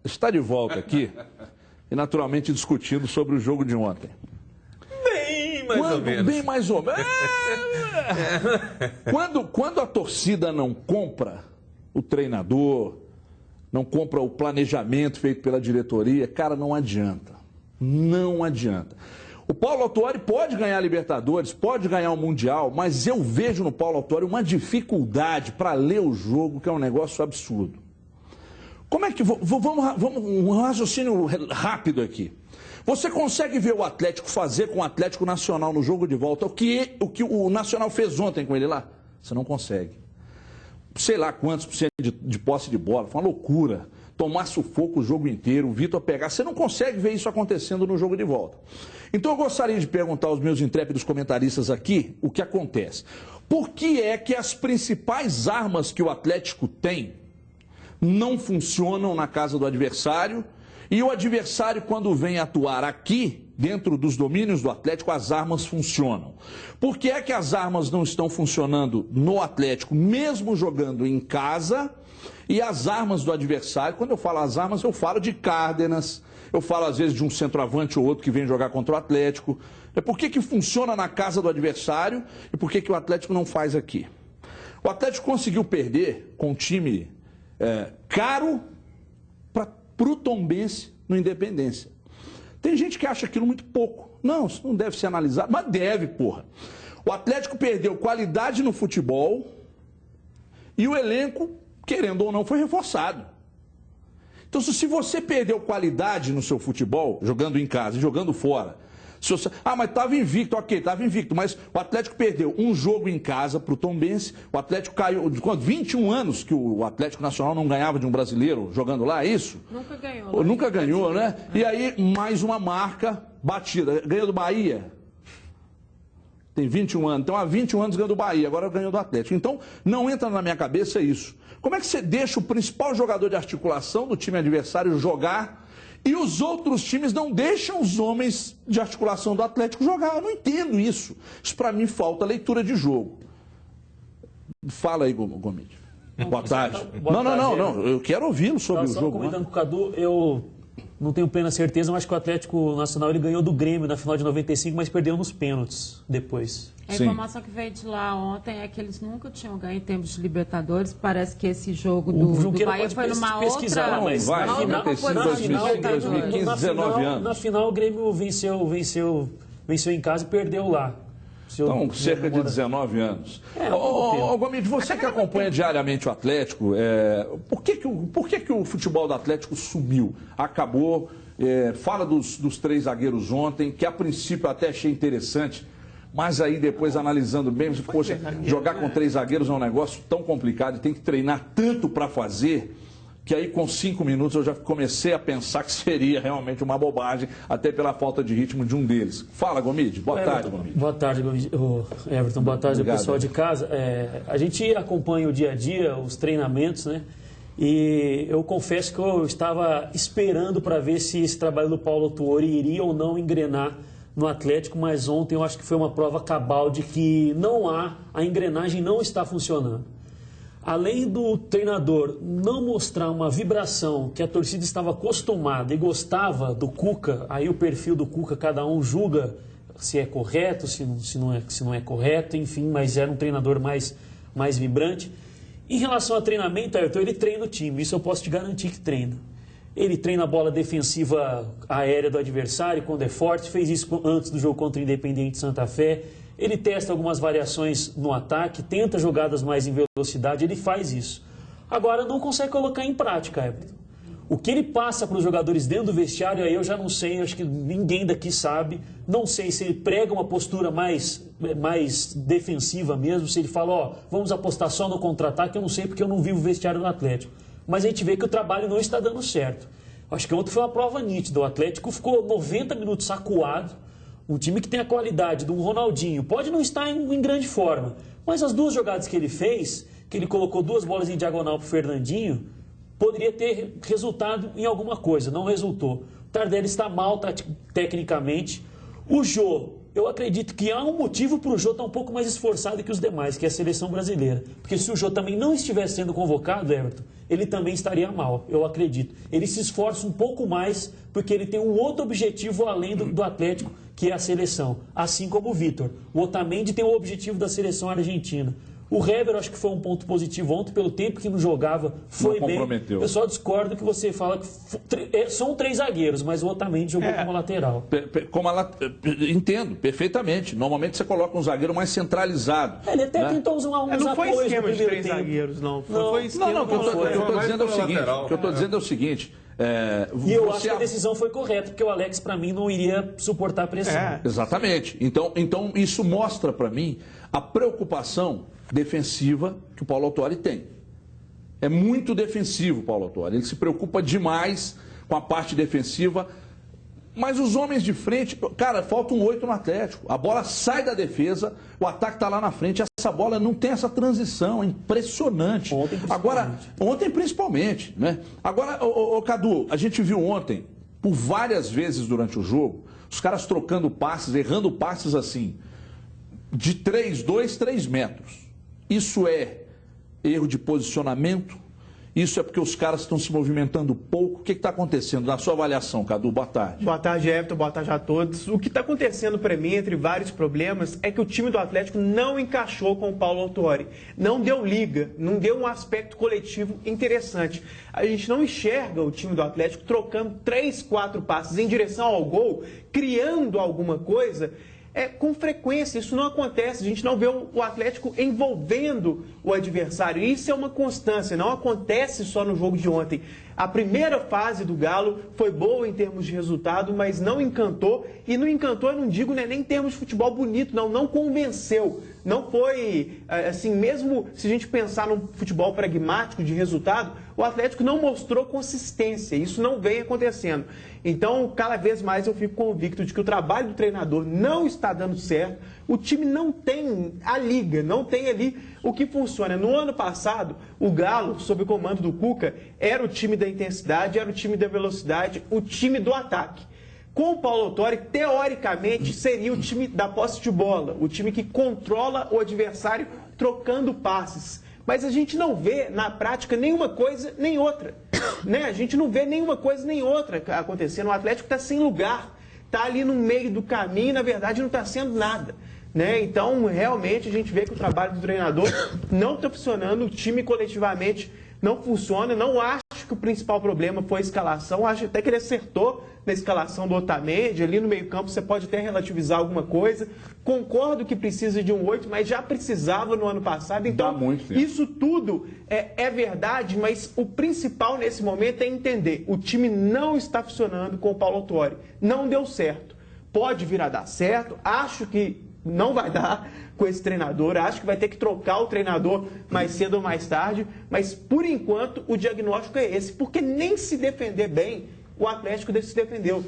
está de volta aqui e naturalmente discutindo sobre o jogo de ontem. Bem mais ou menos. Bem mais ou menos. Quando a torcida não compra o treinador, não compra o planejamento feito pela diretoria, cara, não adianta. Não adianta. O Paulo Autuori pode ganhar a Libertadores, pode ganhar o Mundial, mas eu vejo no Paulo Autuori uma dificuldade para ler o jogo, que é um negócio absurdo. Como é que... Vamos um raciocínio rápido aqui. Você consegue ver o Atlético fazer com o Atlético Nacional no jogo de volta o que o Nacional fez ontem com ele lá? Você não consegue. Sei lá quantos por cento de posse de bola, foi uma loucura. Tomar sufoco o jogo inteiro, o Vitor pegar. Você não consegue ver isso acontecendo no jogo de volta. Então eu gostaria de perguntar aos meus intrépidos comentaristas aqui o que acontece. Por que é que as principais armas que o Atlético tem não funcionam na casa do adversário e o adversário, quando vem atuar aqui, dentro dos domínios do Atlético, as armas funcionam? Por que é que as armas não estão funcionando no Atlético, mesmo jogando em casa, e as armas do adversário, quando eu falo as armas, eu falo de Cárdenas, eu falo às vezes de um centroavante ou outro que vem jogar contra o Atlético. Por que funciona na casa do adversário e por que o Atlético não faz aqui? O Atlético conseguiu perder com um time caro para o Tombense no Independência. Tem gente que acha aquilo muito pouco. Não, isso não deve ser analisado, mas deve, porra. O Atlético perdeu qualidade no futebol e o elenco, querendo ou não, foi reforçado. Então, se você perdeu qualidade no seu futebol, jogando em casa e jogando fora, mas estava invicto, ok, estava invicto, mas o Atlético perdeu um jogo em casa para o Tombense, o Atlético caiu, 21 anos que o Atlético Nacional não ganhava de um brasileiro jogando lá, é isso? Nunca ganhou. Nunca ganhou, né? E aí, mais uma marca batida, ganhou do Bahia. Tem 21 anos, então há 21 anos ganhou do Bahia, agora ganhou do Atlético. Então, não entra na minha cabeça isso. Como é que você deixa o principal jogador de articulação do time adversário jogar e os outros times não deixam os homens de articulação do Atlético jogar? Eu não entendo isso. Isso, para mim, falta leitura de jogo. Fala aí, Gomide. Boa tarde. Não. Eu quero ouvi-lo sobre o jogo. Comentando com o Cadu, eu não tenho plena certeza, mas que o Atlético Nacional ele ganhou do Grêmio na final de 95, mas perdeu nos pênaltis depois. A informação que veio de lá ontem é que eles nunca tinham ganho em termos de Libertadores. Parece que esse jogo do Bahia foi numa outra... Mas vai, na final, 2015, 19 anos. Na final o Grêmio venceu em casa e perdeu lá. Então, cerca de 19 anos. Gomide, você que acompanha diariamente o Atlético, por que o futebol do Atlético sumiu? Acabou, fala dos três zagueiros ontem, que a princípio eu até achei interessante, mas aí depois analisando bem, poxa, jogar com três zagueiros é um negócio tão complicado, tem que treinar tanto para fazer, que aí com 5 minutos eu já comecei a pensar que seria realmente uma bobagem, até pela falta de ritmo de um deles. Fala, Gomide. Boa tarde, Gomide. Boa tarde, Everton. Boa tarde, Obrigado, pessoal de casa. A gente acompanha o dia a dia, os treinamentos, né? E eu confesso que eu estava esperando para ver se esse trabalho do Paulo Autuori iria ou não engrenar no Atlético, mas ontem eu acho que foi uma prova cabal de que a engrenagem não está funcionando. Além do treinador não mostrar uma vibração que a torcida estava acostumada e gostava do Cuca, aí o perfil do Cuca cada um julga se é correto, se não é correto, enfim, mas era um treinador mais vibrante. Em relação a treinamento, Ayrton, ele treina o time, isso eu posso te garantir que treina. Ele treina a bola defensiva aérea do adversário quando é forte, fez isso antes do jogo contra o Independiente Santa Fé. Ele testa algumas variações no ataque, tenta jogadas mais em velocidade, ele faz isso. Agora não consegue colocar em prática, Everton. O que ele passa para os jogadores dentro do vestiário, aí eu já não sei, acho que ninguém daqui sabe. Não sei se ele prega uma postura mais defensiva mesmo, se ele fala, vamos apostar só no contra-ataque, eu não sei porque eu não vivo o vestiário do Atlético. Mas a gente vê que o trabalho não está dando certo. Acho que ontem foi uma prova nítida. O Atlético ficou 90 minutos acuado. Um time que tem a qualidade de um Ronaldinho. Pode não estar em grande forma. Mas as duas jogadas que ele fez, que ele colocou 2 bolas em diagonal para o Fernandinho, poderia ter resultado em alguma coisa. Não resultou. O Tardelli está mal tecnicamente. O Jô eu acredito que há um motivo para o Jô estar um pouco mais esforçado que os demais, que é a seleção brasileira. Porque se o Jô também não estivesse sendo convocado, Everton, ele também estaria mal, eu acredito. Ele se esforça um pouco mais porque ele tem um outro objetivo além do Atlético, que é a seleção. Assim como o Vitor. O Otamendi tem o objetivo da seleção argentina. O Hever, acho que foi um ponto positivo ontem, pelo tempo que não jogava, foi bem. Eu só discordo que você fala que são 3 zagueiros, mas o Otamendi jogou como lateral. Entendo, perfeitamente. Normalmente você coloca um zagueiro mais centralizado. Ele até tentou usar uns apoios. Não foi esquema de 3 zagueiros, não. Foi esquema. O que eu estou dizendo é o seguinte. O que eu estou dizendo é o seguinte. E eu acho que a decisão foi correta, porque o Alex, para mim, não iria suportar a pressão. Exatamente. Então isso mostra para mim a preocupação defensiva que o Paulo Autuori tem. É muito defensivo o Paulo Autuori. Ele se preocupa demais com a parte defensiva. Mas os homens de frente, cara, falta um 8 no Atlético. A bola sai da defesa, o ataque está lá na frente. Essa bola não tem essa transição, é impressionante. Ontem principalmente, né? Agora, Cadu, a gente viu ontem, por várias vezes durante o jogo, os caras trocando passes, errando passes assim, de 3 metros. Isso é erro de posicionamento? Isso é porque os caras estão se movimentando pouco? O que está acontecendo? Na sua avaliação, Cadu, boa tarde. Boa tarde, Everton, boa tarde a todos. O que está acontecendo para mim, entre vários problemas, é que o time do Atlético não encaixou com o Paulo Autuori. Não deu liga, não deu um aspecto coletivo interessante. A gente não enxerga o time do Atlético trocando 3, 4 passes em direção ao gol, criando alguma coisa. Com frequência, isso não acontece. A gente não vê o Atlético envolvendo o adversário. Isso é uma constância, não acontece só no jogo de ontem. A primeira fase do Galo foi boa em termos de resultado, mas não encantou. E não encantou, eu não digo nem em termos de futebol bonito, não convenceu. Não foi, assim, mesmo se a gente pensar num futebol pragmático de resultado, o Atlético não mostrou consistência. Isso não vem acontecendo. Então, cada vez mais eu fico convicto de que o trabalho do treinador não está dando certo. O time não tem a liga, não tem ali o que funciona. No ano passado, o Galo, sob o comando do Cuca, era o time da intensidade, era o time da velocidade, o time do ataque. Com o Paulo Autuori, teoricamente, seria o time da posse de bola, o time que controla o adversário trocando passes. Mas a gente não vê, na prática, nenhuma coisa nem outra. Né? A gente não vê nenhuma coisa nem outra acontecendo. O Atlético está sem lugar, está ali no meio do caminho e, na verdade, não está sendo nada. Né? Então, realmente, a gente vê que o trabalho do treinador não está funcionando, o time coletivamente não funciona. Não acho que o principal problema foi a escalação, acho até que ele acertou na escalação do Otamendi. Ali no meio-campo você pode até relativizar alguma coisa. Concordo que precisa de um 8, mas já precisava no ano passado. Então, isso tudo é verdade, mas o principal nesse momento é entender: o time não está funcionando com o Paulo Autuori. Não deu certo. Pode vir a dar certo, acho que não vai dar com esse treinador, acho que vai ter que trocar o treinador mais cedo ou mais tarde, mas por enquanto o diagnóstico é esse, porque nem se defender bem, o Atlético se defendeu.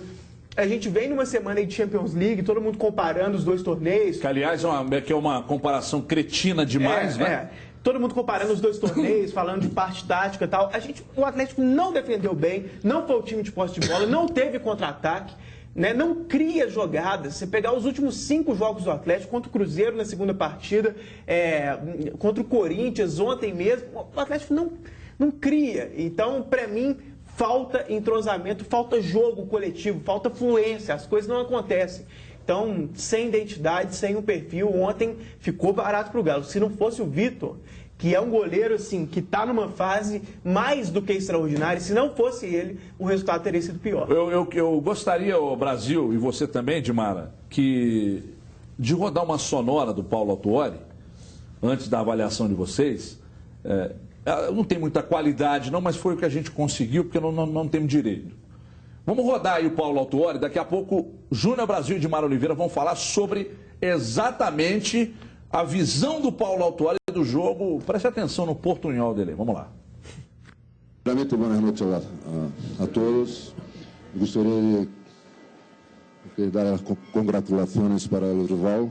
A gente vem numa semana aí de Champions League, todo mundo comparando os dois torneios. Que, aliás, é uma comparação cretina demais, né? Todo mundo comparando os dois torneios, falando de parte tática e tal. O Atlético não defendeu bem, não foi o time de posse de bola, não teve contra-ataque. Né, não cria jogadas. Você pegar os últimos 5 jogos do Atlético, contra o Cruzeiro na segunda partida, contra o Corinthians ontem mesmo, o Atlético não cria. Então, para mim, falta entrosamento, falta jogo coletivo, falta fluência, as coisas não acontecem. Então, sem identidade, sem um perfil, ontem ficou barato para o Galo. Se não fosse o Vitor, que é um goleiro assim, que está numa fase mais do que extraordinária, se não fosse ele, o resultado teria sido pior. Eu gostaria, o Brasil, e você também, Dimara, de rodar uma sonora do Paulo Autuori, antes da avaliação de vocês. Não tem muita qualidade não, mas foi o que a gente conseguiu, porque não temos direito. Vamos rodar aí o Paulo Autuori, daqui a pouco Júnior Brasil e Dimara Oliveira vão falar sobre exatamente a visão do Paulo Autuori do jogo. Preste atenção no portunhol dele. Vamos lá. Primeiramente, boas noites a todos. Gostaria de dar as congratulações para o rival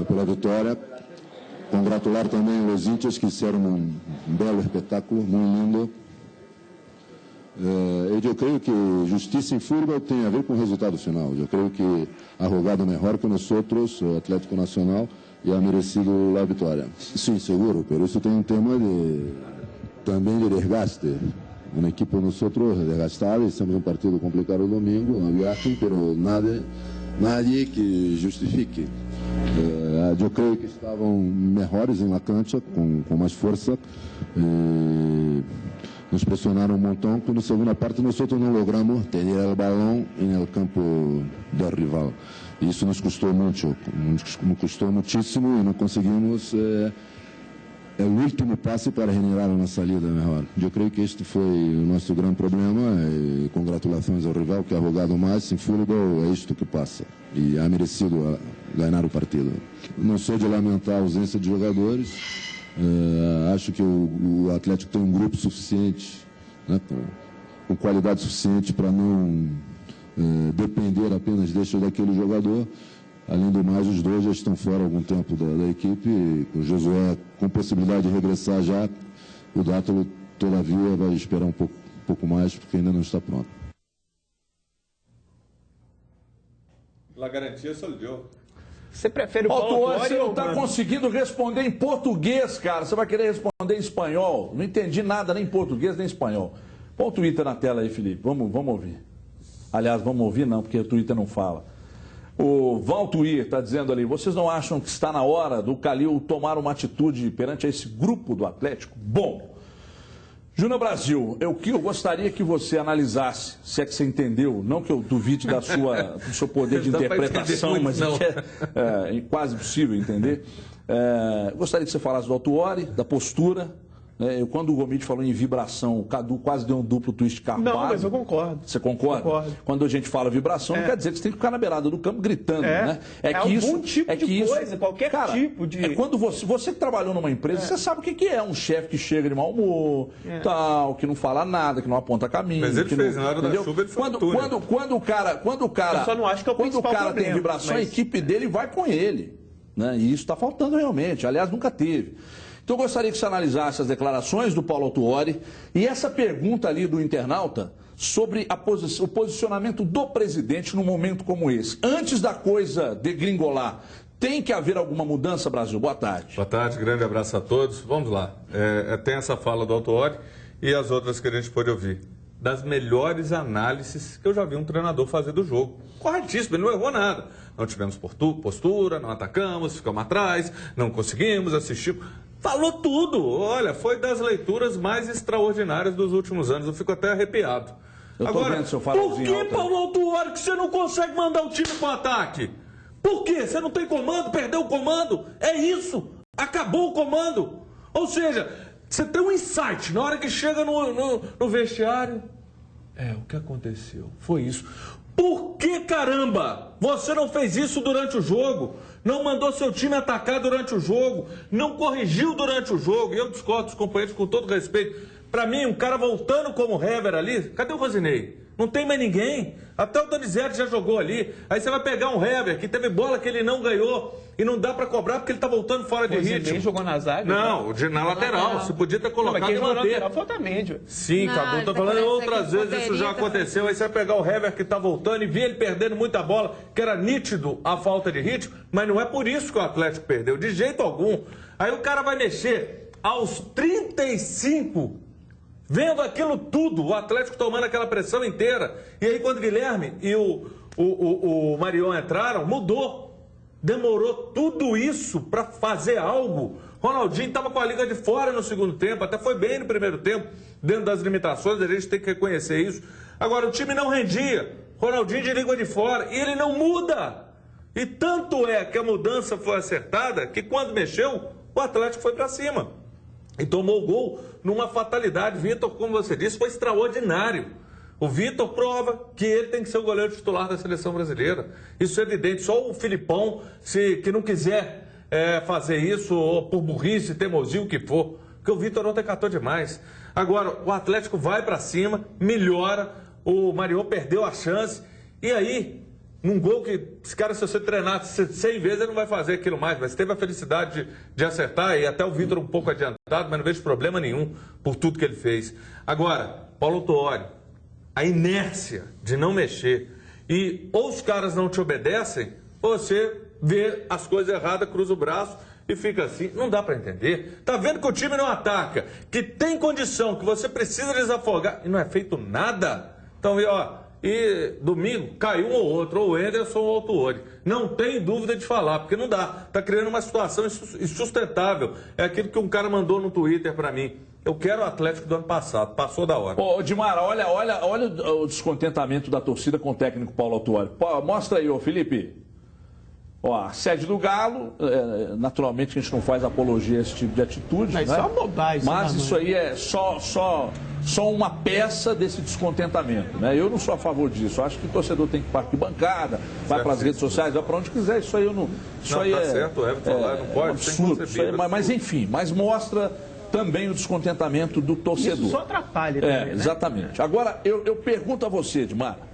pela vitória. Congratular também os índios que fizeram um belo espetáculo, muito lindo. Eu creio que justiça em futebol tem a ver com o resultado final. Eu creio que ha jogado melhor que nós outros, o Atlético Nacional, e ha merecido a vitória. Sim, seguro, pero isso tem um tema também de desgaste. Uma equipe nosotros desgastada, estamos um partido complicado domingo, uma viagem, pero nadie que justifique. Eu creio que estavam melhores em la cancha, com mais força. Nos pressionaram um montão, que na segunda parte nós não logramos ter o balão no campo do rival. Isso nos custou muito, nos custou muitíssimo e não conseguimos o último passo para generar uma saída melhor. Eu creio que este foi o nosso grande problema. E congratulações ao rival que ha jogado mais em futebol, é isto que passa. E ha merecido ganhar o partido. Não sou de lamentar a ausência de jogadores. Acho que o Atlético tem um grupo suficiente, né, com qualidade suficiente para não depender apenas deste ou daquele jogador. Além do mais, os dois já estão fora há algum tempo da equipe. Com o Josué com possibilidade de regressar já, o Dátolo, todavia, vai esperar um pouco mais, porque ainda não está pronto. La garantia só deu. Você prefere o Paulo Autuori? Você não está conseguindo responder em português, cara. Você vai querer responder em espanhol. Não entendi nada nem em português nem em espanhol. Põe o Twitter na tela aí, Felipe. Vamos ouvir. Aliás, vamos ouvir não, porque o Twitter não fala. O Valtuir está dizendo ali, vocês não acham que está na hora do Calil tomar uma atitude perante esse grupo do Atlético? Bom, Júnior Brasil, eu gostaria que você analisasse, se é que você entendeu, não que eu duvide do seu poder de interpretação, mas é quase possível entender. Gostaria que você falasse do Autuori, da postura. Quando o Gomide falou em vibração, o Cadu quase deu um duplo twist carpado. Não, mas eu concordo. Você concorda? Concordo. Quando a gente fala vibração, não quer dizer que você tem que ficar na beirada do campo gritando, né? Algum tipo de coisa, qualquer tipo de... Quando você que trabalhou numa empresa, você sabe o que é um chefe que chega de mau humor, tal, que não fala nada, que não aponta caminho. Mas ele fez, na hora da chuva, ele foi quando o cara... Eu só não acho que é o principal problema. Quando o cara tem vibração, a equipe dele vai com ele. Né? E isso está faltando realmente. Aliás, nunca teve. Então eu gostaria que você analisasse as declarações do Paulo Autuori e essa pergunta ali do internauta sobre o posicionamento do presidente num momento como esse. Antes da coisa degringolar, tem que haver alguma mudança, Brasil? Boa tarde. Boa tarde, grande abraço a todos. Vamos lá. Tem essa fala do Autuori e as outras que a gente pôde ouvir. Das melhores análises que eu já vi um treinador fazer do jogo. Corretíssimo, ele não errou nada. Não tivemos postura, não atacamos, ficamos atrás, não conseguimos, assistimos. Falou tudo. Olha, foi das leituras mais extraordinárias dos últimos anos. Eu fico até arrepiado. Agora, por que, Paulo Autuori, que você não consegue mandar o time para o ataque? Por quê? Você não tem comando? Perdeu o comando? É isso. Acabou o comando. Ou seja, você tem um insight. Na hora que chega no vestiário, o que aconteceu? Foi isso. Por que, caramba, você não fez isso durante o jogo? Não mandou seu time atacar durante o jogo? Não corrigiu durante o jogo? E eu discordo dos companheiros com todo respeito. Para mim, um cara voltando como Hever ali, cadê o Rosinei? Não tem mais ninguém. Até o Donizete já jogou ali. Aí você vai pegar um Hever que teve bola que ele não ganhou e não dá para cobrar porque ele tá voltando fora de ritmo. Ele jogou na zaga? Não, na lateral. Você podia ter colocado e manter. Na lateral foi o Otamendi. Sim, Cadu, tô falando outras vezes isso já aconteceu. Aí você vai pegar o Hever que tá voltando e vê ele perdendo muita bola, que era nítido a falta de ritmo, mas não é por isso que o Atlético perdeu, de jeito algum. Aí o cara vai mexer aos 35, vendo aquilo tudo, o Atlético tomando aquela pressão inteira. E aí quando o Guilherme e o Marion entraram, mudou. Demorou tudo isso para fazer algo. Ronaldinho estava com a liga de fora no segundo tempo, até foi bem no primeiro tempo, dentro das limitações, a gente tem que reconhecer isso. Agora, o time não rendia, Ronaldinho de língua de fora, e ele não muda. E tanto é que a mudança foi acertada, que quando mexeu, o Atlético foi para cima. E tomou o gol numa fatalidade. Vitor, como você disse, foi extraordinário. O Vitor prova que ele tem que ser o goleiro titular da seleção brasileira. Isso é evidente. Só o Filipão, que não quiser fazer isso, ou por burrice, teimosia, o que for. Porque o Vitor ontem catou demais. Agora, o Atlético vai para cima, melhora. O Marion perdeu a chance. E aí, num gol que, esse cara, se você treinar 100 vezes, ele não vai fazer aquilo mais. Mas teve a felicidade de acertar. E até o Vitor um pouco adiantado, mas não vejo problema nenhum por tudo que ele fez. Agora, Paulo Autuori. a inércia de não mexer. E ou os caras não te obedecem, ou você vê as coisas erradas, cruza o braço e fica assim. Não dá para entender. Tá vendo que o time não ataca, que tem condição, que você precisa desafogar e não é feito nada. Então, e domingo cai um ou outro, ou o Anderson ou o Tuori. Não tem dúvida de falar, porque não dá. Tá criando uma situação insustentável. É aquilo que um cara mandou no Twitter para mim. Eu quero o Atlético do ano passado, passou da hora. Ô, Dimara, olha o descontentamento da torcida com o técnico Paulo Autuori. Mostra aí, ô Felipe. Ó, a sede do Galo, naturalmente a gente não faz apologia a esse tipo de atitude, mas né? só bobagem. Mas isso aí é só uma peça desse descontentamento, né? Eu não sou a favor disso. Eu acho que o torcedor tem que ir para a arquibancada, vai para as redes sociais, vai para onde quiser. Isso aí eu não. Isso não, aí tá certo, não pode, absurdo. Isso aí, mas enfim, mas mostra também o descontentamento do torcedor. Isso só atrapalha também, né? Exatamente. Agora, eu pergunto a você, Dimara.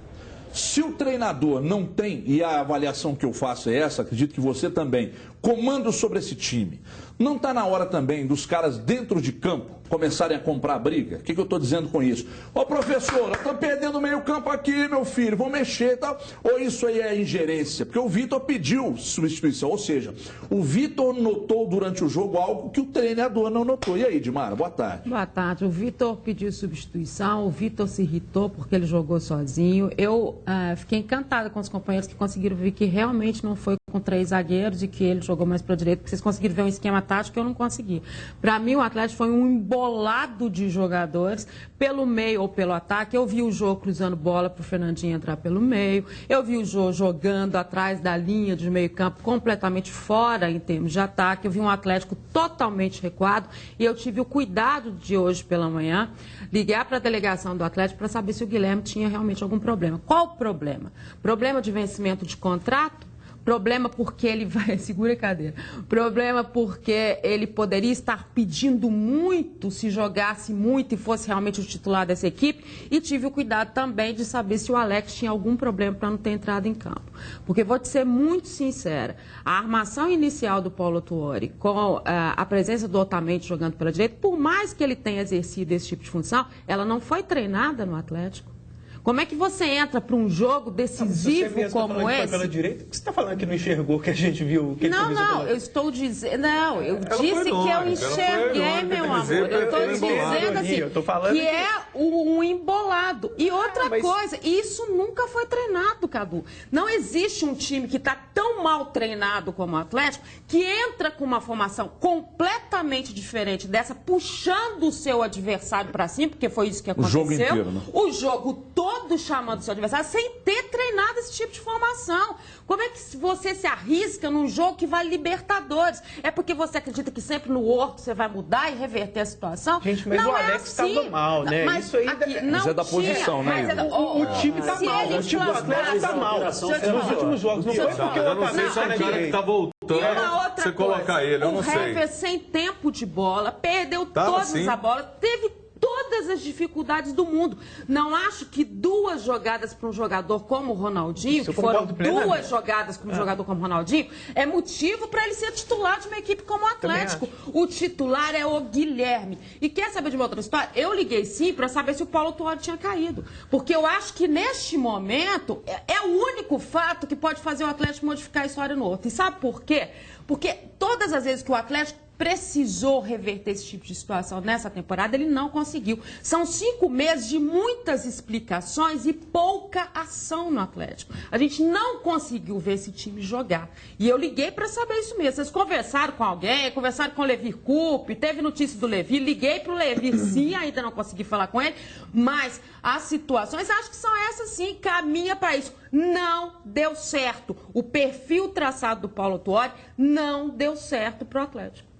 Se o treinador não tem, e a avaliação que eu faço é essa, acredito que você também, comando sobre esse time, não está na hora também dos caras dentro de campo começarem a comprar briga? O que eu estou dizendo com isso? Ô professor, eu estou perdendo meio campo aqui, meu filho, vou mexer e tal. Ou isso aí é ingerência? Porque o Vitor pediu substituição, ou seja, o Vitor notou durante o jogo algo que o treinador não notou. E aí, Dimara, boa tarde. Boa tarde. O Vitor pediu substituição, o Vitor se irritou porque ele jogou sozinho. Eu fiquei encantada com os companheiros que conseguiram ver que realmente não foi com 3 zagueiros e que ele jogou mais para a direita, porque vocês conseguiram ver um esquema tático que eu não consegui. Para mim, o Atlético foi um embolado de jogadores pelo meio ou pelo ataque. Eu vi o Jô cruzando bola para o Fernandinho entrar pelo meio. Eu vi o Jô jogando atrás da linha de meio campo, completamente fora em termos de ataque. Eu vi um Atlético totalmente recuado e eu tive o cuidado de hoje pela manhã ligar para a delegação do Atlético para saber se o Guilherme tinha realmente algum problema. Qual o problema? Problema de vencimento de contrato? Problema porque ele vai... Segura a cadeira. Problema porque ele poderia estar pedindo muito se jogasse muito e fosse realmente o titular dessa equipe. E tive o cuidado também de saber se o Alex tinha algum problema para não ter entrado em campo. Porque vou te ser muito sincera, a armação inicial do Paulo Autuori com a presença do Otamendi jogando pela direita, por mais que ele tenha exercido esse tipo de função, ela não foi treinada no Atlético. Como é que você entra para um jogo decisivo como esse? Pela direita? Você está falando que não enxergou o que a gente viu? Não, eu estou dizendo... Não, eu disse que eu enxerguei, meu amor. Eu estou dizendo assim, que é um embolado. E outra coisa, isso nunca foi treinado, Cadu. Não existe um time que está tão mal treinado como o Atlético, que entra com uma formação completamente diferente dessa, puxando o seu adversário para cima, porque foi isso que aconteceu. O jogo inteiro, né? O jogo todo chamando o seu adversário sem ter treinado esse tipo de formação. Como é que você se arrisca num jogo que vale Libertadores? É porque você acredita que sempre no Horto você vai mudar e reverter a situação? Gente, mas não o Alex estava mal, né? Mas isso aí mas é da posição, né? O time está mal. O time do Atlético está mal. Nos últimos jogos. Não foi porque o Otamendi está na direita. Tá voltando. Você colocar ele, eu não sei. O Hever sem tempo de bola, perdeu todas as bolas, teve todas as dificuldades do mundo. Não acho que 2 jogadas para um jogador como o Ronaldinho, que foram 2 jogadas para um jogador como o Ronaldinho, é motivo para ele ser titular de uma equipe como o Atlético. O titular é o Guilherme. E quer saber de uma outra história? Eu liguei sim para saber se o Paulo Autuori tinha caído. Porque eu acho que neste momento é o único fato que pode fazer o Atlético modificar a história no outro. E sabe por quê? Porque todas as vezes que o Atlético precisou reverter esse tipo de situação nessa temporada, ele não conseguiu. São 5 meses de muitas explicações e pouca ação no Atlético. A gente não conseguiu ver esse time jogar. E eu liguei para saber isso mesmo. Vocês conversaram com alguém, conversaram com o Levir Coupe, teve notícia do Levir, liguei para o Levir sim, ainda não consegui falar com ele, mas as situações, acho que são essas sim, caminha para isso. Não deu certo. O perfil traçado do Paulo Autuori não deu certo para o Atlético.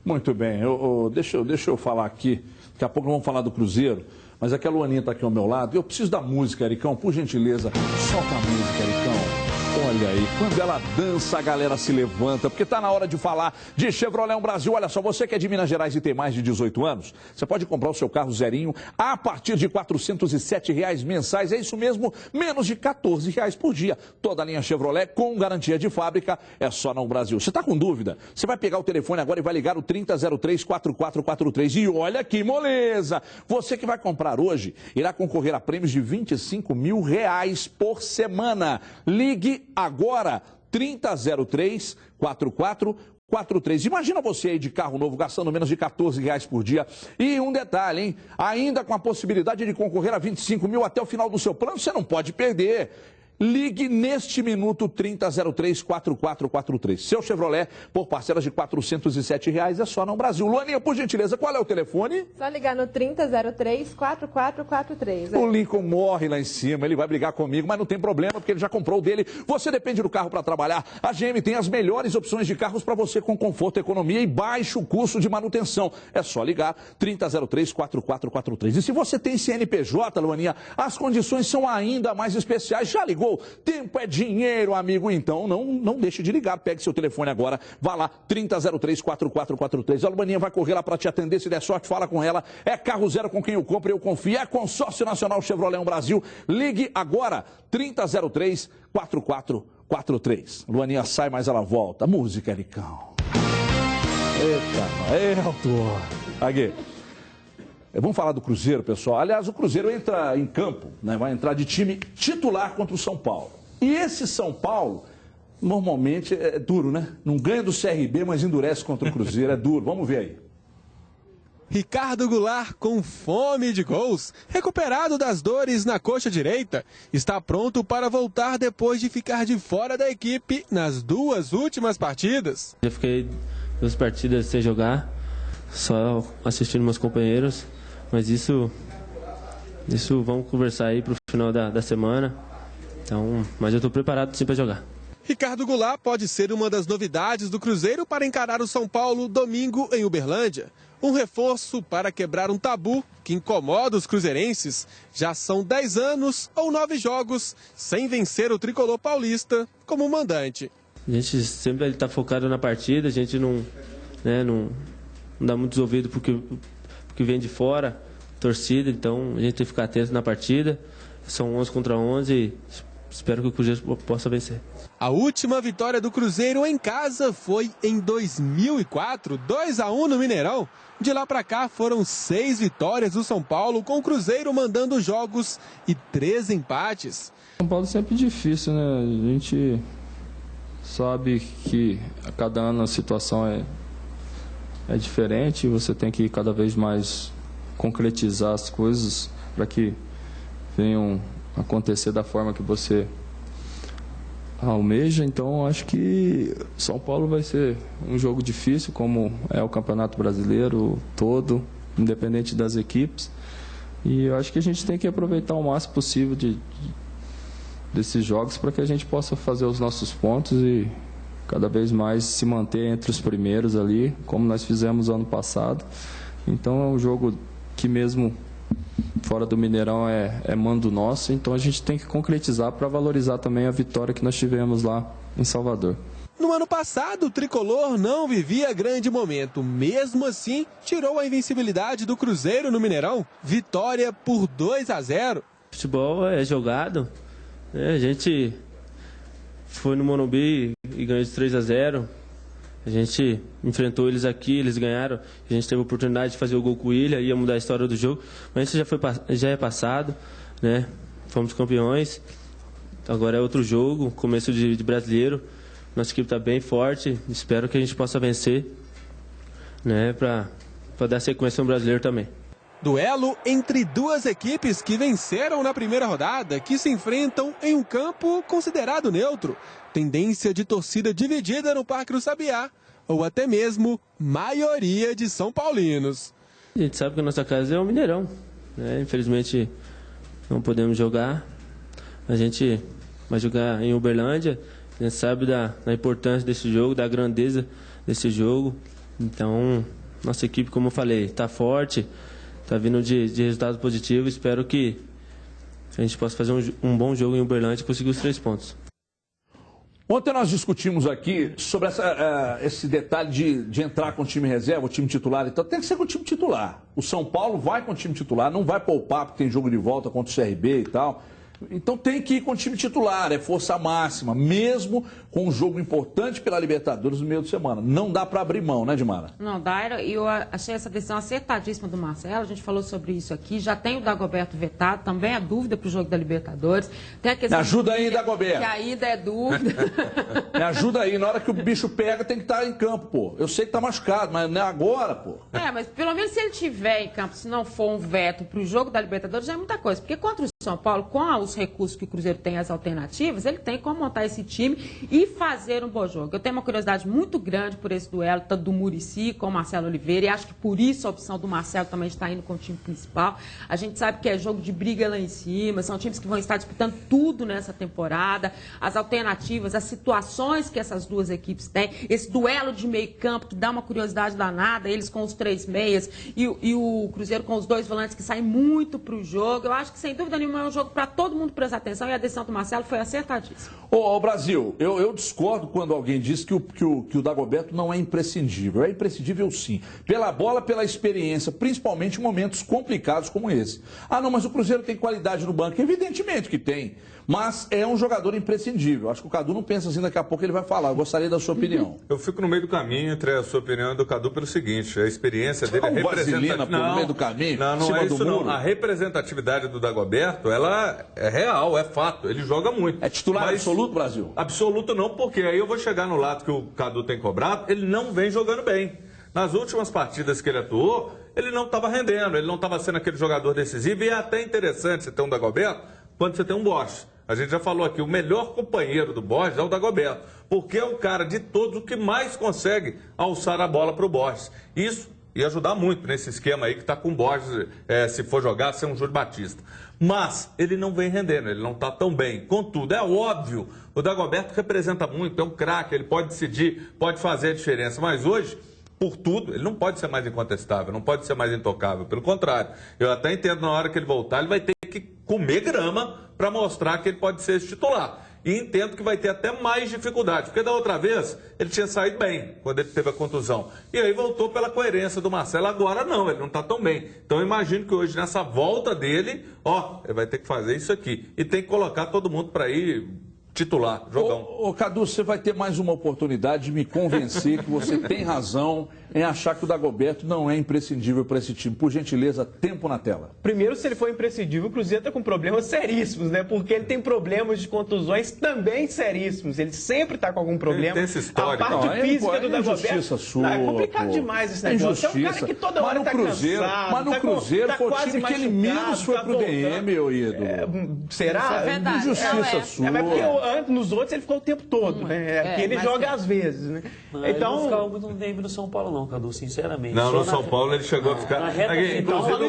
Muito bem, deixa eu falar aqui, daqui a pouco vamos falar do Cruzeiro, mas aquela Luaninha está aqui ao meu lado, eu preciso da música, Ericão, por gentileza, solta a música, Ericão. Olha aí, quando ela dança, a galera se levanta, porque tá na hora de falar de Chevrolet Brasil. Olha só, você que é de Minas Gerais e tem mais de 18 anos, você pode comprar o seu carro zerinho a partir de R$ 407 mensais. É isso mesmo, menos de R$ 14 por dia. Toda a linha Chevrolet com garantia de fábrica é só no Brasil. Você tá com dúvida? Você vai pegar o telefone agora e vai ligar o 3003-4443. E olha que moleza! Você que vai comprar hoje irá concorrer a prêmios de R$ 25 mil por semana. Ligue agora, 3003-4443. Imagina você aí de carro novo gastando menos de R$ 14 por dia. E um detalhe, hein? Ainda com a possibilidade de concorrer a 25 mil até o final do seu plano, você não pode perder. Ligue neste minuto 3003-4443. Seu Chevrolet por parcelas de R$ 407 é só no Brasil. Luaninha, por gentileza, qual é o telefone? Só ligar no 3003-4443. O Lincoln morre lá em cima, ele vai brigar comigo, mas não tem problema porque ele já comprou o dele. Você depende do carro para trabalhar. A GM tem as melhores opções de carros para você com conforto, economia e baixo custo de manutenção. É só ligar 3003-4443. E se você tem CNPJ, Luaninha, as condições são ainda mais especiais. Já ligou? Tempo é dinheiro, amigo. Então, não deixe de ligar. Pegue seu telefone agora. Vá lá, 3003-4443. A Luaninha vai correr lá para te atender. Se der sorte, fala com ela. É carro zero com quem eu compro e eu confio. É Consórcio Nacional Chevrolet Brasil. Ligue agora, 3003-4443. Luaninha sai, mas ela volta. Música, Ericão. Eita, autor. Aqui. Vamos falar do Cruzeiro, pessoal. Aliás, o Cruzeiro entra em campo, né? Vai entrar de time titular contra o São Paulo. E esse São Paulo, normalmente, é duro, né? Não ganha do CRB, mas endurece contra o Cruzeiro. É duro. Vamos ver aí. Ricardo Goulart, com fome de gols, recuperado das dores na coxa direita, está pronto para voltar depois de ficar de fora da equipe nas 2 últimas partidas. Eu fiquei 2 partidas sem jogar, só assistindo meus companheiros. Mas isso vamos conversar aí pro final da semana. Então, mas eu estou preparado sim para jogar. Ricardo Goulart pode ser uma das novidades do Cruzeiro para encarar o São Paulo domingo em Uberlândia. Um reforço para quebrar um tabu que incomoda os cruzeirenses. Já são 10 anos ou 9 jogos sem vencer o tricolor paulista como mandante. A gente sempre está focado na partida, a gente não dá muitos ouvidos porque vem de fora, torcida, então a gente tem que ficar atento na partida. São 11 contra 11 e espero que o Cruzeiro possa vencer. A última vitória do Cruzeiro em casa foi em 2004, 2-1 no Mineirão. De lá para cá foram 6 vitórias do São Paulo, com o Cruzeiro mandando jogos e 3 empates. São Paulo é sempre difícil, né? A gente sabe que a cada ano a situação é diferente, você tem que cada vez mais concretizar as coisas para que venham acontecer da forma que você almeja. Então acho que São Paulo vai ser um jogo difícil, como é o Campeonato Brasileiro todo, independente das equipes, e eu acho que a gente tem que aproveitar o máximo possível desses jogos para que a gente possa fazer os nossos pontos e cada vez mais se manter entre os primeiros ali, como nós fizemos ano passado. Então é um jogo que mesmo fora do Mineirão é mando nosso, então a gente tem que concretizar para valorizar também a vitória que nós tivemos lá em Salvador. No ano passado, o tricolor não vivia grande momento. Mesmo assim, tirou a invencibilidade do Cruzeiro no Mineirão. Vitória por 2-0. Futebol é jogado, né? A gente foi no Morumbi e ganhou de 3-0. A gente enfrentou eles aqui, eles ganharam. A gente teve a oportunidade de fazer o gol com o Ilha, ia mudar a história do jogo. Mas isso já é passado, né? Fomos campeões. Agora é outro jogo, começo de brasileiro. Nossa equipe está bem forte. Espero que a gente possa vencer, né? Para dar sequência no brasileiro também. Duelo entre 2 equipes que venceram na primeira rodada, que se enfrentam em um campo considerado neutro. Tendência de torcida dividida no Parque do Sabiá, ou até mesmo maioria de São Paulinos. A gente sabe que a nossa casa é o Mineirão, né? Infelizmente não podemos jogar. A gente vai jogar em Uberlândia. A gente sabe da importância desse jogo, da grandeza desse jogo. Então, nossa equipe, como eu falei, está forte. Está vindo de resultado positivo. Espero que a gente possa fazer um bom jogo em Uberlândia e conseguir os 3 pontos. Ontem nós discutimos aqui sobre esse detalhe de entrar com o time reserva, o time titular e tal. Tem que ser com o time titular. O São Paulo vai com o time titular, não vai poupar porque tem jogo de volta contra o CRB e tal. Então tem que ir com o time titular, é força máxima, mesmo com um jogo importante pela Libertadores no meio de semana. Não dá para abrir mão, né, Dimara? Não dá, e eu achei essa decisão acertadíssima do Marcelo, a gente falou sobre isso aqui, já tem o Dagoberto vetado, também é dúvida para o jogo da Libertadores. Tem a questão. Me ajuda aí, Dagoberto. Que a ida é dúvida. Me ajuda aí, na hora que o bicho pega tem que estar em campo, pô. Eu sei que tá machucado, mas não é agora, pô. Mas pelo menos se ele estiver em campo, se não for um veto para o jogo da Libertadores, já é muita coisa, porque contra o São Paulo, com os recursos que o Cruzeiro tem, as alternativas, ele tem como montar esse time e fazer um bom jogo. Eu tenho uma curiosidade muito grande por esse duelo, tanto do Muricy com o Marcelo Oliveira, e acho que por isso a opção do Marcelo também está indo com o time principal. A gente sabe que é jogo de briga lá em cima, são times que vão estar disputando tudo nessa temporada, as alternativas, as situações que essas duas equipes têm, esse duelo de meio campo que dá uma curiosidade danada, eles com os 3 meias e o Cruzeiro com os 2 volantes que saem muito para o jogo. Eu acho que, sem dúvida nenhuma, é um jogo para todo mundo prestar atenção, e a decisão do Marcelo foi acertadíssima. Ô Brasil, eu discordo quando alguém diz que o Dagoberto não é imprescindível. É imprescindível sim, pela bola, pela experiência, principalmente em momentos complicados como esse. Ah não, mas o Cruzeiro tem qualidade no banco, evidentemente que tem, mas é um jogador imprescindível. Acho que o Cadu não pensa assim, daqui a pouco ele vai falar. Eu gostaria da sua opinião. Eu fico no meio do caminho entre a sua opinião e do Cadu pelo seguinte: a experiência dele é representativa. No meio do caminho, não é isso não. A representatividade do Dagoberto, ela é real, é fato. Ele joga muito. É titular absoluto, Brasil? Absoluto não, porque aí eu vou chegar no lado que o Cadu tem cobrado, ele não vem jogando bem. Nas últimas partidas que ele atuou, ele não estava rendendo, ele não estava sendo aquele jogador decisivo, e é até interessante você ter um Dagoberto quando você tem um Borges. A gente já falou aqui, o melhor companheiro do Borges é o Dagoberto, porque é o cara de todos o que mais consegue alçar a bola para o Borges. Isso ia ajudar muito nesse esquema aí que está com o Borges, se for jogar, ser um Júlio Batista. Mas ele não vem rendendo, ele não está tão bem. Contudo, é óbvio, o Dagoberto representa muito, é um craque, ele pode decidir, pode fazer a diferença, mas hoje, por tudo, ele não pode ser mais incontestável, não pode ser mais intocável, pelo contrário. Eu até entendo, na hora que ele voltar, ele vai ter que comer grama para mostrar que ele pode ser esse titular. E entendo que vai ter até mais dificuldade, porque da outra vez ele tinha saído bem, quando ele teve a contusão. E aí voltou pela coerência do Marcelo, agora não, ele não está tão bem. Então eu imagino que hoje, nessa volta dele, ele vai ter que fazer isso aqui. E tem que colocar todo mundo para ir titular, jogão. Ô Cadu, você vai ter mais uma oportunidade de me convencer que você tem razão em achar que o Dagoberto não é imprescindível para esse time. Por gentileza, tempo na tela. Primeiro, se ele for imprescindível, o Cruzeiro está com problemas seríssimos, né? Porque ele tem problemas de contusões também seríssimos. Ele sempre está com algum problema. Ele tem essa história. A parte física do Dagoberto. Sua, é complicado demais esse negócio. É um cara que toda hora está cansado. Mas no Cruzeiro foi o time que ele menos foi pro DM, meu ídolo. Será? Isso é verdade. Injustiça sua. Mas porque nos outros ele ficou o tempo todo, né? Aqui ele joga às vezes, né? Então, não ficava muito no DM do São Paulo, não, Cadu, sinceramente. Não, no São Paulo ele chegou a ficar. Inclusive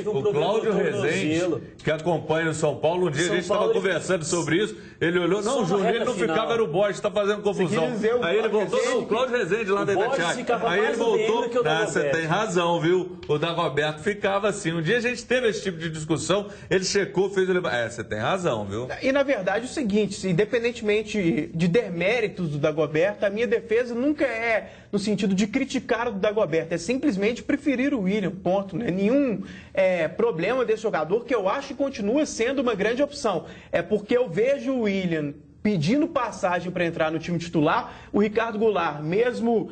o Cláudio Rezende, que acompanha o São Paulo, um dia a gente estava conversando sobre isso. Ele olhou, não, o Juninho não ficava, era o Borges, está fazendo confusão. Aí ele voltou, não, o Cláudio Rezende lá da Itatiaia. Aí ele voltou, você tem razão, viu? O Dagoberto ficava assim. Um dia a gente teve esse tipo de discussão, ele checou, fez ele. Você tem razão, viu? E na verdade o seguinte, independentemente de deméritos do Dagoberto, a minha defesa nunca é no sentido de criticar o Dagoberto, é simplesmente preferir o William, ponto. Né? Nenhum problema desse jogador, que eu acho que continua sendo uma grande opção. É porque eu vejo o William pedindo passagem para entrar no time titular, o Ricardo Goulart, mesmo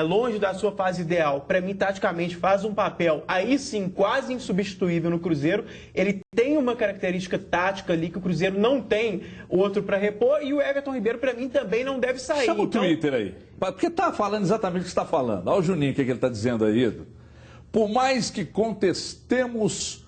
longe da sua fase ideal, para mim, taticamente, faz um papel, aí sim, quase insubstituível no Cruzeiro. Ele tem uma característica tática ali que o Cruzeiro não tem outro para repor, e o Everton Ribeiro, para mim, também não deve sair. Chama o Twitter aí, porque tá falando exatamente o que você está falando. Olha o Juninho, o que ele está dizendo aí. Por mais que contestamos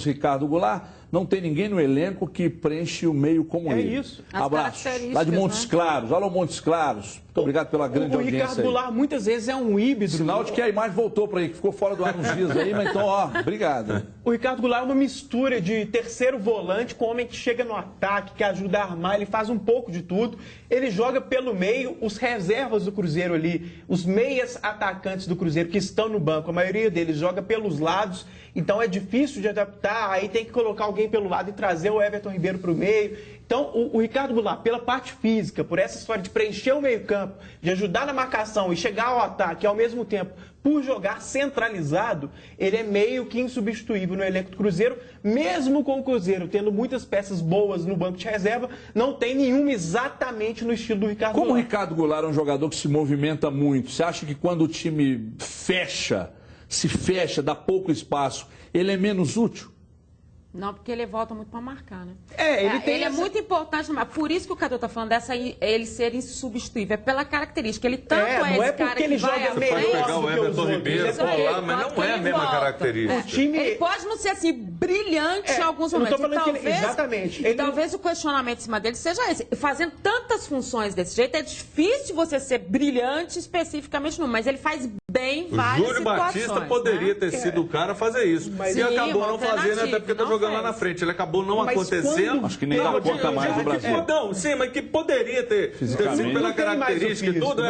Ricardo Goulart, não tem ninguém no elenco que preenche o meio como ele. É isso. Abraço. Lá de Montes Claros. Olha o Montes Claros. Muito obrigado pela grande audiência. O Ricardo Goulart muitas vezes é um híbrido. Sinal de que a imagem voltou para aí, que ficou fora do ar uns dias aí, mas então, obrigado. O Ricardo Goulart é uma mistura de terceiro volante com homem que chega no ataque, que ajuda a armar, ele faz um pouco de tudo. Ele joga pelo meio, os reservas do Cruzeiro ali, os meias atacantes do Cruzeiro que estão no banco, a maioria deles joga pelos lados, então é difícil de adaptar, aí tem que colocar alguém alguém pelo lado e trazer o Everton Ribeiro para o meio. Então, o Ricardo Goulart, pela parte física, por essa história de preencher o meio-campo, de ajudar na marcação e chegar ao ataque ao mesmo tempo, por jogar centralizado, ele é meio que insubstituível no elenco do Cruzeiro, mesmo com o Cruzeiro tendo muitas peças boas no banco de reserva, não tem nenhuma exatamente no estilo do Ricardo Goulart. Como o Ricardo Goulart é um jogador que se movimenta muito, você acha que quando o time se fecha, dá pouco espaço, ele é menos útil? Não, porque ele volta muito para marcar, né? Ele é muito importante, por isso que o Cadu está falando dessa ele ser insubstituível, é pela característica. Ele tanto não é porque ele joga melhor. Pode pegar o Everton Ribeiro, colar, mas não é a mesma característica. Ele pode não ser assim brilhante em alguns momentos. Exatamente. Talvez o questionamento em cima dele seja esse. Fazendo tantas funções desse jeito, é difícil você ser brilhante especificamente, mas ele faz bem várias situações. O Júlio Batista poderia ter sido o cara a fazer isso. E acabou não fazendo, até porque está jogando lá na frente. Ele acabou não acontecendo. Acho que nem dá conta mais do Brasil. Não, sim, mas que poderia ter sido pela característica e tudo,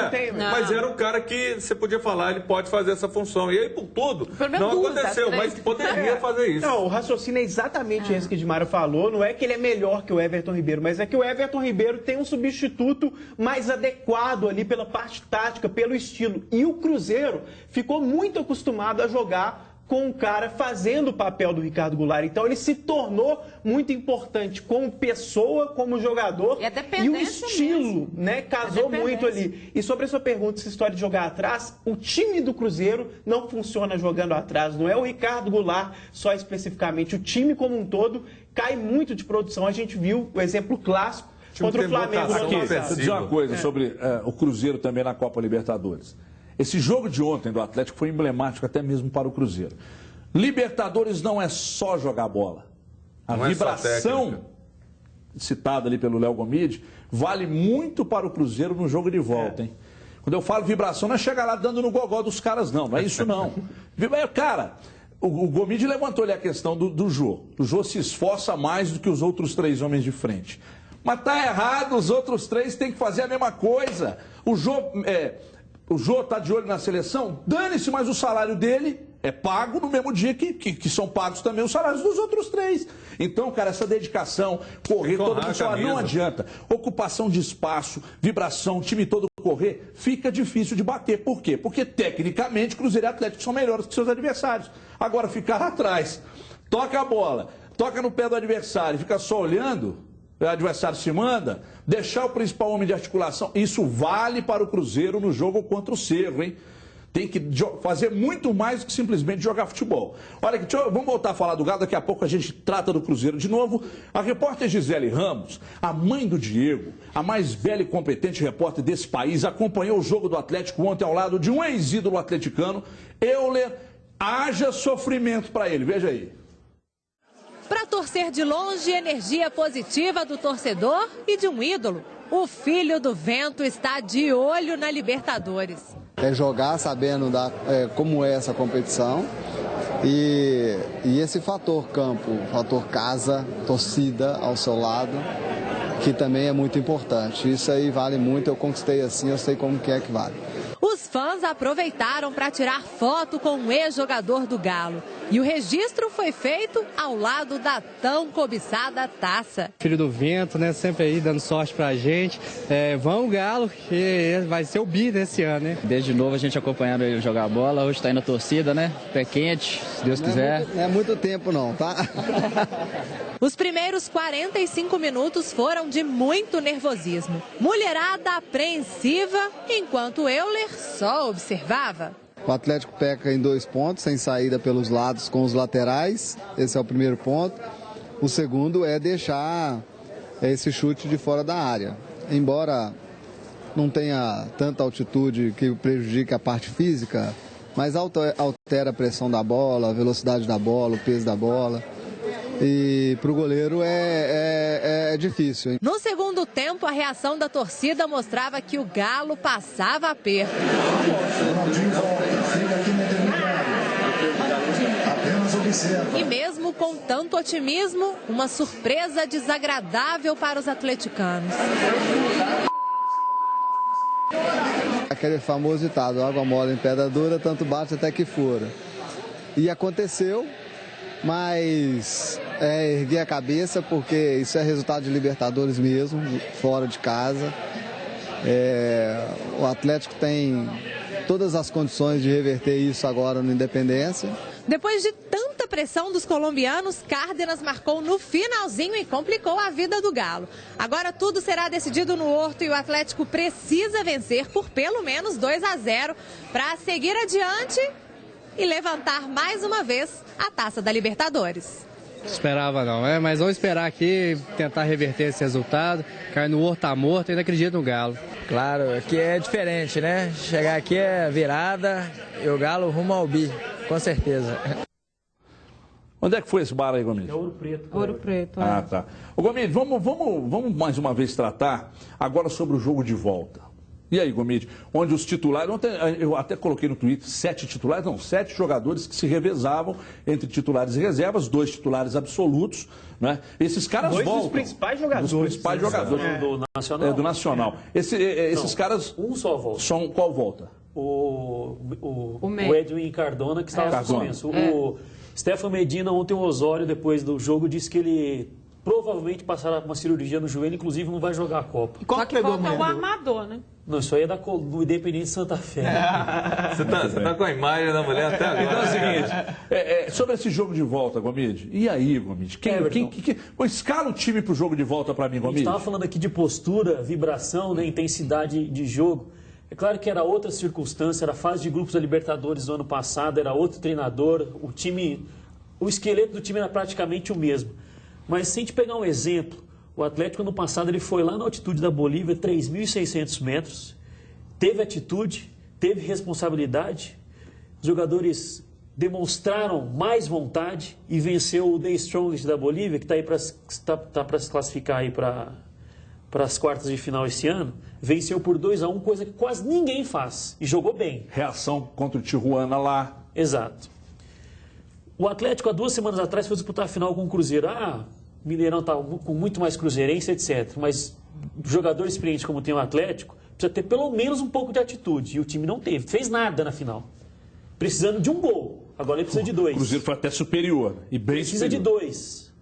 mas era um cara que você podia falar, ele pode fazer essa função. E aí, por tudo, não aconteceu, mas poderia fazer isso. Não, o raciocínio é exatamente esse que o Edmara falou. Não é que ele é melhor que o Everton Ribeiro, mas é que o Everton Ribeiro tem um substituto mais adequado ali pela parte tática, pelo estilo. E o Cruzeiro ficou muito acostumado a jogar com o cara fazendo o papel do Ricardo Goulart. Então ele se tornou muito importante como pessoa, como jogador. E o estilo, né, casou muito ali. E sobre a sua pergunta, essa história de jogar atrás, o time do Cruzeiro não funciona jogando atrás. Não é o Ricardo Goulart só especificamente. O time como um todo cai muito de produção. A gente viu o exemplo clássico contra o Flamengo. Vou dizer uma coisa sobre o Cruzeiro também na Copa Libertadores. Esse jogo de ontem do Atlético foi emblemático até mesmo para o Cruzeiro. Libertadores não é só jogar bola. A vibração citada ali pelo Léo Gomide vale muito para o Cruzeiro no jogo de volta, hein? Quando eu falo vibração, não é chegar lá dando no gogó dos caras, não. Não é isso, não. Cara, o Gomide levantou ali a questão do Jô. O Jô se esforça mais do que os outros 3 homens de frente. Mas tá errado, os outros 3 têm que fazer a mesma coisa. O Jô está de olho na seleção, dane-se, mas o salário dele é pago no mesmo dia que são pagos também os salários dos outros 3. Então, cara, essa dedicação, correr, todo mundo fala, não adianta. Ocupação de espaço, vibração, o time todo correr, fica difícil de bater. Por quê? Porque, tecnicamente, Cruzeiro e Atlético são melhores que seus adversários. Agora, ficar atrás, toca a bola, toca no pé do adversário, fica só olhando, o adversário se manda, deixar o principal homem de articulação, isso vale para o Cruzeiro no jogo contra o Cerro, hein? Tem que fazer muito mais do que simplesmente jogar futebol. Olha aqui, vamos voltar a falar do Galo, daqui a pouco a gente trata do Cruzeiro de novo. A repórter Gisele Ramos, a mãe do Diego, a mais bela e competente repórter desse país, acompanhou o jogo do Atlético ontem ao lado de um ex-ídolo atleticano, Euler. Haja sofrimento para ele, veja aí. Para torcer de longe, energia positiva do torcedor e de um ídolo. O filho do vento está de olho na Libertadores. É jogar sabendo como é essa competição e esse fator campo, fator casa, torcida ao seu lado, que também é muito importante. Isso aí vale muito, eu conquistei assim, eu sei como que é que vale. Os fãs aproveitaram para tirar foto com um ex-jogador do Galo. E o registro foi feito ao lado da tão cobiçada taça. Filho do vento, né? Sempre aí dando sorte pra gente. Vamos Galo, que vai ser o bi desse ano, né? Desde novo a gente acompanhando ele jogar bola. Hoje tá indo a torcida, né? Pé quente, se Deus quiser. Não é muito tempo não, tá? Os primeiros 45 minutos foram de muito nervosismo. Mulherada apreensiva, enquanto Euler só observava. O Atlético peca em 2 pontos, sem saída pelos lados com os laterais. Esse é o primeiro ponto. O segundo é deixar esse chute de fora da área. Embora não tenha tanta altitude que prejudique a parte física, mas altera a pressão da bola, a velocidade da bola, o peso da bola. E para o goleiro é difícil, hein? No segundo tempo, a reação da torcida mostrava que o Galo passava aperto. E mesmo com tanto otimismo, uma surpresa desagradável para os atleticanos. Aquele famoso ditado, água mole em pedra dura, tanto bate até que fura. E aconteceu. mas erguer a cabeça, porque isso é resultado de Libertadores mesmo, fora de casa. O Atlético tem todas as condições de reverter isso agora no Independência. Depois de tanta pressão dos colombianos, Cárdenas marcou no finalzinho e complicou a vida do Galo. Agora tudo será decidido no Horto e o Atlético precisa vencer por pelo menos 2-0 para seguir adiante e levantar mais uma vez a Taça da Libertadores. Esperava não, mas vamos esperar aqui, tentar reverter esse resultado. Cair no Horto tá morto, ainda acredito no Galo. Claro, aqui é diferente, né? Chegar aqui é virada e o Galo rumo ao bi, com certeza. Onde é que foi esse bar aí, Gomide? É Ouro Preto. Ouro Preto, Ah, tá. Ô, Gomide, vamos mais uma vez tratar agora sobre o jogo de volta. E aí, Gomide, onde os titulares, ontem eu até coloquei no Twitter 7 jogadores que se revezavam entre titulares e reservas, 2 titulares absolutos, né? Esses caras voltam. Dos principais jogadores. Dos principais jogadores. Do Nacional? Do Nacional. Esses caras... Um só volta. Qual volta? O Edwin Cardona, que estava suspenso. O Stefan Medina, ontem o Osório, depois do jogo, disse que ele provavelmente passará uma cirurgia no joelho, inclusive não vai jogar a Copa. Só que falta o armador, né? Não, isso aí é do Independente Santa Fé. Você tá com a imagem da mulher até agora. Então é o seguinte, sobre esse jogo de volta, Gomide, e aí, Gomide? Escala o time pro jogo de volta para mim, Gomide. A gente estava falando aqui de postura, vibração, né, intensidade de jogo. É claro que era outra circunstância, era a fase de grupos da Libertadores do ano passado, era outro treinador, o esqueleto do time era praticamente o mesmo. Mas se a gente pegar um exemplo, o Atlético ano passado ele foi lá na altitude da Bolívia, 3.600 metros, teve atitude, teve responsabilidade, os jogadores demonstraram mais vontade e venceu o The Strongest da Bolívia, que está para se classificar aí para as quartas de final esse ano, venceu por 2-1, coisa que quase ninguém faz, e jogou bem. Reação contra o Tijuana lá. Exato. O Atlético, há 2 semanas atrás, foi disputar a final com o Cruzeiro. O Mineirão está com muito mais cruzeirense, etc. Mas jogador experiente como tem o Atlético, precisa ter pelo menos um pouco de atitude. E o time não teve, fez nada na final. Precisando de um gol. Agora ele precisa de 2. O Cruzeiro foi até superior, e bem precisa superior. de 2.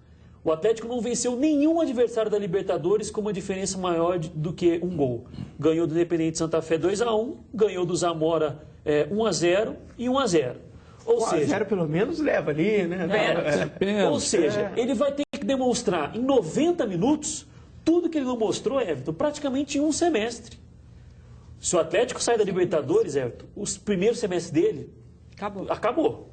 O Atlético não venceu nenhum adversário da Libertadores com uma diferença maior do que um gol. Ganhou do Independente Santa Fé 2-1, ganhou do Zamora 1-0 e 1-0. Ou seja, pelo menos leva ali, né? Ou seja, ele vai ter que demonstrar em 90 minutos tudo que ele não mostrou, Everton, praticamente em um semestre. Se o Atlético sai da Libertadores, Everton, os primeiros semestres dele acabou.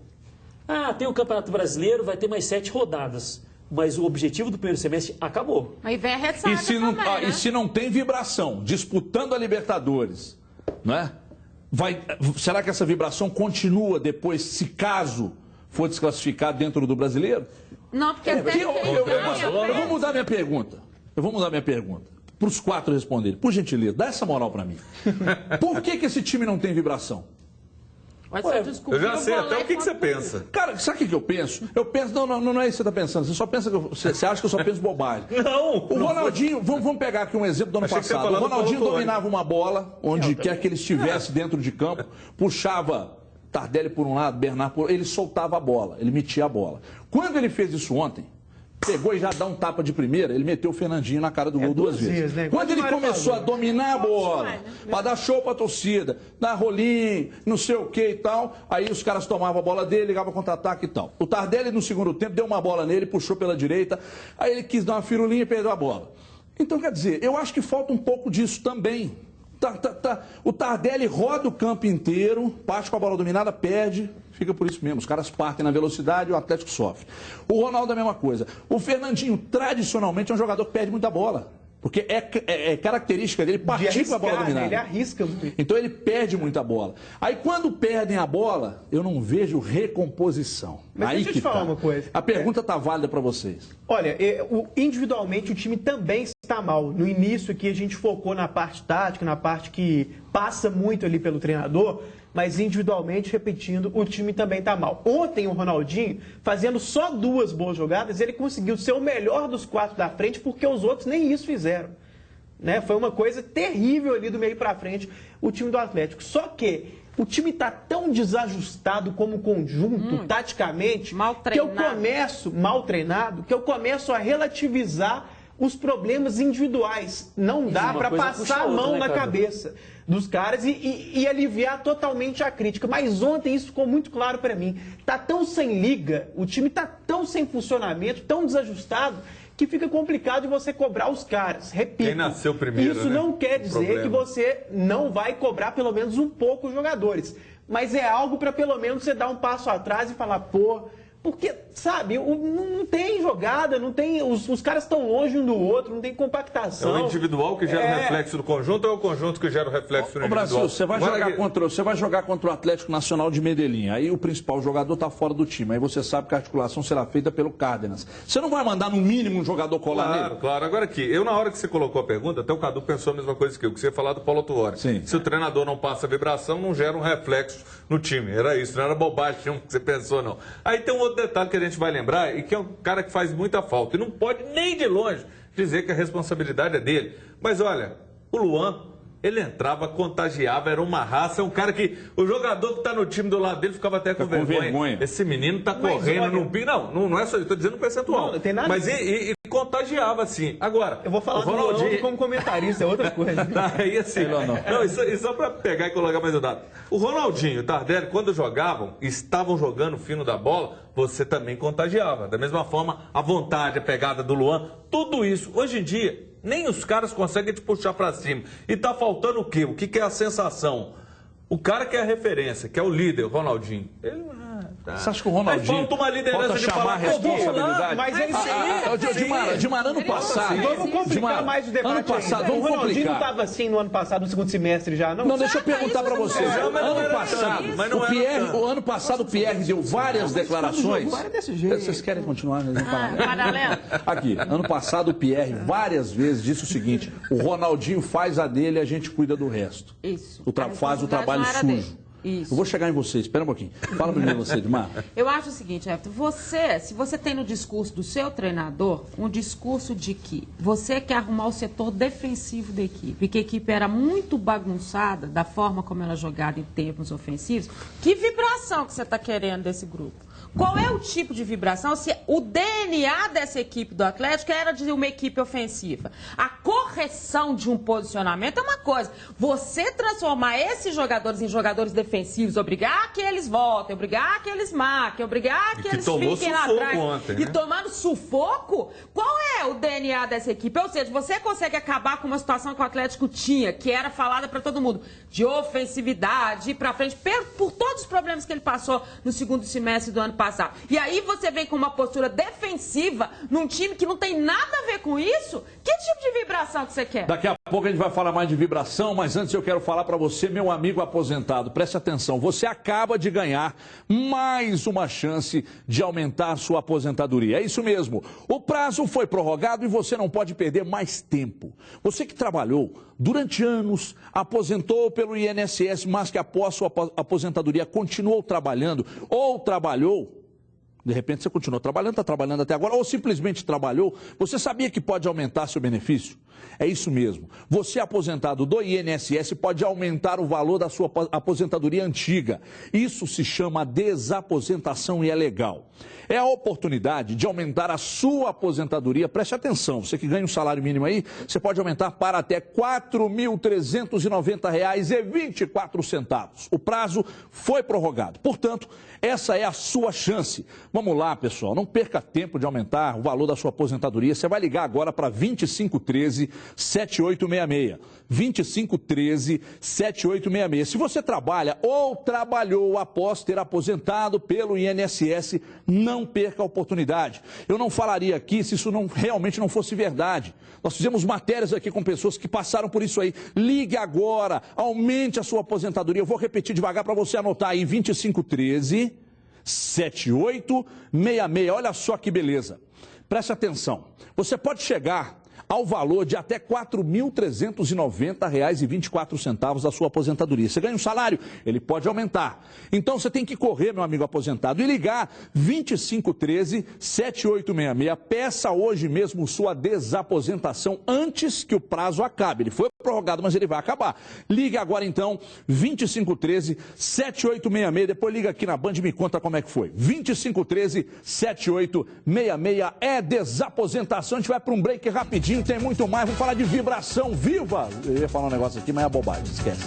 Tem o Campeonato Brasileiro, vai ter mais 7 rodadas. Mas o objetivo do primeiro semestre acabou. Aí vem a ressaca e se não tem vibração, disputando a Libertadores, não é? Será que essa vibração continua depois, se caso for desclassificado dentro do brasileiro? Não, porque eu vou mudar minha pergunta. Para os 4 responderem. Por gentileza, dá essa moral para mim. Por que esse time não tem vibração? Eu já sei até o que você pensa. Cara, sabe o que eu penso? Eu penso, não é isso que você está pensando. Você só pensa você acha que eu só penso bobagem. Não! O Ronaldinho, vamos pegar aqui um exemplo do ano passado. O Ronaldinho dominava uma bola, onde quer que ele estivesse dentro de campo, puxava Tardelli por um lado, Bernardo por outro, ele soltava a bola, ele metia a bola. Quando ele fez isso ontem, pegou e já dá um tapa de primeira, ele meteu o Fernandinho na cara do gol 2 vezes. Né? Quando ele começou a dominar a bola, para dar show para a torcida, dar rolinho, não sei o que e tal, aí os caras tomavam a bola dele, ligavam contra-ataque e tal. O Tardelli no segundo tempo deu uma bola nele, puxou pela direita, aí ele quis dar uma firulinha e perdeu a bola. Então, quer dizer, eu acho que falta um pouco disso também. O Tardelli roda o campo inteiro, parte com a bola dominada, perde, fica por isso mesmo. Os caras partem na velocidade e o Atlético sofre. O Ronaldo é a mesma coisa. O Fernandinho, tradicionalmente, é um jogador que perde muita bola. Porque é característica dele partir com a bola dominada. Ele arrisca muito. Então ele perde muita bola. Aí quando perdem a bola, eu não vejo recomposição. Mas aí deixa eu te falar uma coisa. A pergunta está válida para vocês. Olha, individualmente o time também está mal. No início aqui a gente focou na parte tática, na parte que passa muito ali pelo treinador, mas individualmente, repetindo, o time também está mal. Ontem o Ronaldinho, fazendo só 2 boas jogadas, ele conseguiu ser o melhor dos 4 da frente, porque os outros nem isso fizeram. Né? Foi uma coisa terrível ali do meio para frente, o time do Atlético. Só que O time está tão desajustado como conjunto, taticamente, que eu começo, mal treinado, que eu começo a relativizar os problemas individuais. Não dá para passar a mão na cabeça dos caras e aliviar totalmente a crítica. Mas ontem isso ficou muito claro para mim. Tá tão sem liga, o time tá tão sem funcionamento, tão desajustado, que fica complicado de você cobrar os caras. Repito, quem nasceu primeiro, isso não quer dizer que você não vai cobrar pelo menos um pouco os jogadores. Mas é algo para pelo menos você dar um passo atrás e falar, pô... Porque, sabe, não tem jogada, não tem. Os caras estão longe um do outro, não tem compactação. É o individual que gera o reflexo do conjunto ou é o conjunto que gera o reflexo do individual? Brasil, você vai jogar contra o Atlético Nacional de Medellín. Aí o principal jogador está fora do time. Aí você sabe que a articulação será feita pelo Cárdenas. Você não vai mandar, no mínimo, um jogador colar nele? Claro. Agora aqui, na hora que você colocou a pergunta, até o Cadu pensou a mesma coisa que eu, que você ia falar do Paulo Autuori. Se o treinador não passa a vibração, não gera um reflexo no time. Era isso, não era bobagem que você pensou, não. Aí tem um outro detalhe que a gente vai lembrar, e que é um cara que faz muita falta. E não pode nem de longe dizer que a responsabilidade é dele. Mas olha, o Luan, ele entrava, contagiava, era uma raça, é um cara que o jogador que está no time do lado dele ficava até com vergonha. Esse menino está correndo num pico. Não é só isso, estou dizendo percentual. Não tem nada. Mas e contagiava, assim. Agora, eu vou falar do Ronaldinho como comentarista, é outra coisa. Aí assim, isso só para pegar e colocar mais o dado. O Ronaldinho e o Tardelli, quando jogavam, estavam jogando fino da bola, você também contagiava. Da mesma forma, a vontade, a pegada do Luan, tudo isso. Hoje em dia, nem os caras conseguem te puxar para cima. E tá faltando o quê? O que é a sensação? O cara que é a referência, que é o líder, o Ronaldinho. Ele Você acha que o Ronaldinho falta uma liderança de chamar a responsabilidade? Mas é isso aí. Dimar, ano passado... Vamos complicar mais o debate ano passado, ainda. Vamos o Ronaldinho complicar. não estava assim no ano passado, no segundo semestre já, não? Não, deixa eu perguntar para vocês. O ano passado o Pierre deu várias declarações. Vocês querem continuar? Aqui, ano passado o Pierre várias vezes disse o seguinte: o Ronaldinho faz a dele e a gente cuida do resto. Isso. Faz o trabalho sujo. Isso. Eu vou chegar em você, espera um pouquinho. Fala primeiro você, Dimar. Eu acho o seguinte, Everton, se você tem no discurso do seu treinador um discurso de que você quer arrumar o setor defensivo da equipe, que a equipe era muito bagunçada da forma como ela jogava em termos ofensivos, que vibração que você está querendo desse grupo? Qual é o tipo de vibração? Se o DNA dessa equipe do Atlético era de uma equipe ofensiva. A correção de um posicionamento é uma coisa. Você transformar esses jogadores em jogadores defensivos, obrigar que eles voltem, obrigar que eles marquem, obrigar que eles fiquem lá atrás. Ontem, e tomando sufoco, qual é o DNA dessa equipe? Ou seja, você consegue acabar com uma situação que o Atlético tinha, que era falada para todo mundo, de ofensividade, ir para frente, por todos os problemas que ele passou no segundo semestre do ano passado. E aí você vem com uma postura defensiva num time que não tem nada a ver com isso? Que tipo de vibração que você quer? Daqui a pouco a gente vai falar mais de vibração, mas antes eu quero falar para você, meu amigo aposentado, preste atenção, você acaba de ganhar mais uma chance de aumentar a sua aposentadoria. É isso mesmo, o prazo foi prorrogado e você não pode perder mais tempo. Você que trabalhou durante anos, aposentou pelo INSS, mas que após sua aposentadoria continuou trabalhando ou trabalhou, de repente você continuou trabalhando, está trabalhando até agora, ou simplesmente trabalhou, você sabia que pode aumentar seu benefício? É isso mesmo. Você aposentado do INSS pode aumentar o valor da sua aposentadoria antiga. Isso se chama desaposentação e é legal. É a oportunidade de aumentar a sua aposentadoria. Preste atenção, você que ganha um salário mínimo aí, você pode aumentar para até R$ 4.390,24. O prazo foi prorrogado. Portanto, essa é a sua chance. Vamos lá, pessoal, não perca tempo de aumentar o valor da sua aposentadoria. Você vai ligar agora para 2513-7866. 2513-7866. Se você trabalha ou trabalhou após ter aposentado pelo INSS, não perca a oportunidade. Eu não falaria aqui se isso realmente não fosse verdade. Nós fizemos matérias aqui com pessoas que passaram por isso aí. Ligue agora, aumente a sua aposentadoria. Eu vou repetir devagar para você anotar aí, 2513-7866. Olha só que beleza. Preste atenção. Você pode chegar ao valor de até R$ 4.390,24 da sua aposentadoria. Você ganha um salário, ele pode aumentar. Então você tem que correr, meu amigo aposentado, e ligar 2513-7866. Peça hoje mesmo sua desaposentação antes que o prazo acabe. Ele foi prorrogado, mas ele vai acabar. Ligue agora então, 2513-7866. Depois liga aqui na Band e me conta como é que foi. 2513-7866 é desaposentação. A gente vai para um break rapidinho, tem muito mais. Vamos falar de vibração viva. Eu ia falar um negócio aqui, mas é bobagem, esquece.